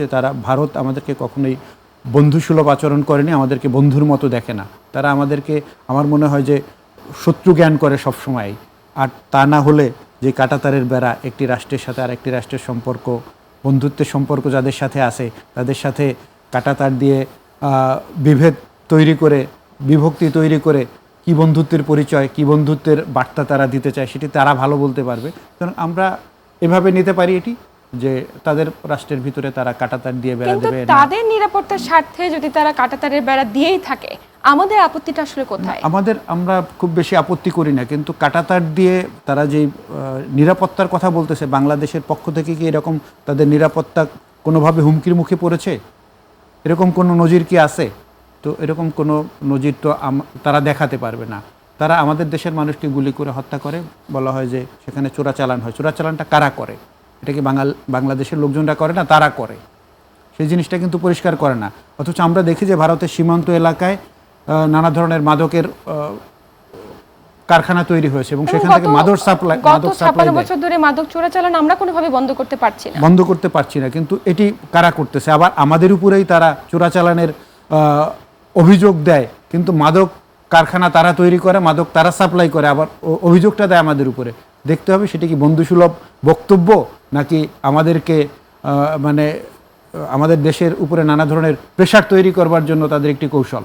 যে তারা ভারত আমাদেরকে কখনোই বন্ধুসুলভ আচরণ করেনি, আমাদেরকে বন্ধুর মতো দেখে না। তারা আমাদেরকে আমার মনে হয় যে শত্রু জ্ঞান করে সব সময়। আর তা না হলে যে কাঁটাতারের বেড়া একটি রাষ্ট্রের সাথে আর একটি রাষ্ট্রের সম্পর্ক, বন্ধুত্বের সম্পর্ক যাদের সাথে আছে তাদের সাথে কাঁটাতার দিয়ে বিভেদ তৈরি করে, বিভক্তি তৈরি করে কি বন্ধুত্বের পরিচয়, কি বন্ধুত্বের বার্তা তারা দিতে চায় সেটি তারা ভালো বলতে পারবে। কারণ আমরা এভাবে নিতে পারি এটি যে তাদের রাষ্ট্রের ভিতরে তারা কাঁটাতার দিয়ে বেড়া দেবে, তাদের নিরাপত্তার স্বার্থে যদি তারা কাঁটাতারের বেড়া দিয়েই থাকে, আমাদের আপত্তিটা আসলে কোথায়? আমরা খুব বেশি আপত্তি করি না, কিন্তু কাঁটাতার দিয়ে তারা যে নিরাপত্তার কথা বলতেছে, বাংলাদেশের পক্ষ থেকে কি এরকম তাদের নিরাপত্তা কোনোভাবে হুমকির মুখে পড়েছে? এরকম কোনো নজির কি আছে? তো এরকম কোনো নজির তো তারা দেখাতে পারবে না। তারা আমাদের দেশের মানুষকে গুলি করে হত্যা করে, বলা হয় যে সেখানে চোরাচালান হয়। চোরাচালানটা কারা করে? এটা কি বাংলাদেশের লোকজনরা করে না, তারা করে। সেই জিনিসটা কিন্তু পরিষ্কার করে না। অথচ আমরা দেখি যে ভারতের সীমান্ত এলাকায় নানা ধরনের মাদকের কারখানা তৈরি হয়েছে এবং সেখান থেকে মাদক সাপ্লাই, গত 56 বছর ধরে মাদক চোরাচালান আমরা কোনোভাবে বন্ধ করতে পারছি না। কিন্তু এটি কারা করতেছে? আবার আমাদের উপরেই তারা চোরাচালানের অভিযোগ দেয়, কিন্তু মাদক কারখানা তারা তৈরি করে, মাদক তারা সাপ্লাই করে, আবার অভিযোগটা দেয় আমাদের উপরে। দেখতে হবে সেটা কি বন্ধুসুলভ বক্তব্য, নাকি আমাদেরকে মানে আমাদের দেশের উপরে নানা ধরনের প্রেশার তৈরি করবার জন্য তাদের একটি কৌশল।